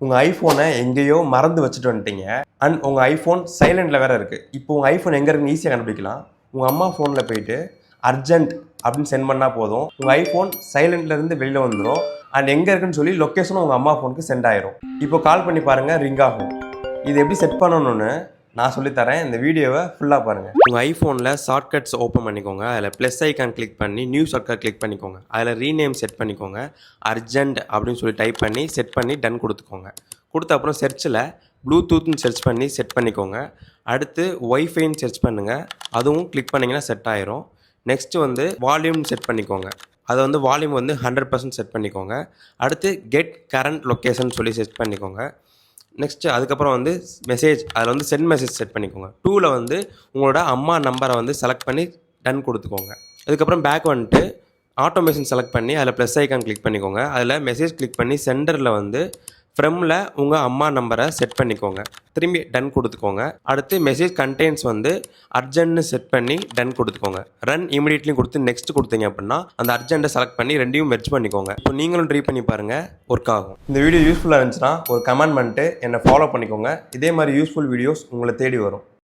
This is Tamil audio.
உங்கள் ஐஃபோனை எங்கேயோ மறந்து வச்சுட்டு வந்துட்டீங்க. அண்ட் உங்கள் ஐஃபோன் சைலண்டில் வேறு இருக்குது. இப்போ உங்கள் ஐஃபோன் எங்கே இருக்குன்னு ஈஸியாக கண்டுபிடிக்கலாம். உங்கள் அம்மா ஃபோனில் போயிட்டு அர்ஜென்ட் அப்படின்னு சென்ட் பண்ணால் போதும், உங்கள் ஐஃபோன் சைலண்ட்லேருந்து வெளியில் வந்துடும். அண்ட் எங்கே இருக்குன்னு சொல்லி லொக்கேஷனும் உங்கள் அம்மா ஃபோனுக்கு சென்ட் ஆயிரும். இப்போ கால் பண்ணி பாருங்கள், ரிங் ஆகும். இது எப்படி செட் பண்ணணும்னு நான் சொல்லித்தரேன். இந்த வீடியோவை ஃபுல்லாக பாருங்கள். உங்கள் ஐஃபோனில் ஷார்ட்கட்ஸ் ஓப்பன் பண்ணிக்கோங்க. அதில் ப்ளஸ் ஐக்கான் கிளிக் பண்ணி நியூ ஷார்ட்கட் கிளிக் பண்ணிக்கோங்க. அதில் ரீநேம் செட் பண்ணிக்கோங்க. அர்ஜென்ட் அப்படின்னு சொல்லி டைப் பண்ணி செட் பண்ணி டன் கொடுத்துக்கோங்க. கொடுத்த அப்புறம் செர்ச்சில் ப்ளூடூத்னு சர்ச் பண்ணி செட் பண்ணிக்கோங்க. அடுத்து ஒய்ஃபைன்னு சர்ச் பண்ணுங்கள். அதுவும் கிளிக் பண்ணிங்கன்னா செட் ஆயிரும். நெக்ஸ்ட்டு வால்யூம் செட் பண்ணிக்கோங்க. அதை வால்யூம் 100% செட் பண்ணிக்கோங்க. அடுத்து கெட் கரண்ட் லொக்கேஷன் சொல்லி செட் பண்ணிக்கோங்க. நெக்ஸ்ட்டு அதுக்கப்புறம் மெசேஜ், அதில் சென்ட் மெசேஜ் செட் பண்ணிக்கோங்க. டூவில் உங்களோட அம்மா நம்பரை செலக்ட் பண்ணி டன் கொடுத்துக்கோங்க. அதுக்கப்புறம் பேக் ஆட்டோமேஷன் செலக்ட் பண்ணி அதில் ப்ளஸ் ஐக்கான் கிளிக் பண்ணிக்கோங்க. அதில் மெசேஜ் கிளிக் பண்ணி சென்டரில் ஃப்ரம்மில் உங்கள் அம்மா நம்பரை செட் பண்ணிக்கோங்க. திரும்பி டன் கொடுத்துக்கோங்க. அடுத்து மெசேஜ் கண்டெய்ன்ஸ் அர்ஜென்ட்னு செட் பண்ணி டன் கொடுத்துக்கோங்க. ரன் இமீடியட்லி கொடுத்து நெக்ஸ்ட் கொடுத்தீங்க அப்படின்னா அந்த அர்ஜென்ட்டை செலக்ட் பண்ணி ரெண்டையும் மெர்ஜ் பண்ணிக்கோங்க. இப்போ நீங்களும் ட்ரை பண்ணி பாருங்கள், ஒர்க் ஆகும். இந்த வீடியோ யூஸ்ஃபுல்லாக இருந்துச்சுன்னா ஒரு கமெண்ட் பண்ணிட்டு என்னை ஃபாலோ பண்ணிக்கோங்க. இதே மாதிரி யூஸ்ஃபுல் வீடியோஸ் உங்களை தேடி வரும்.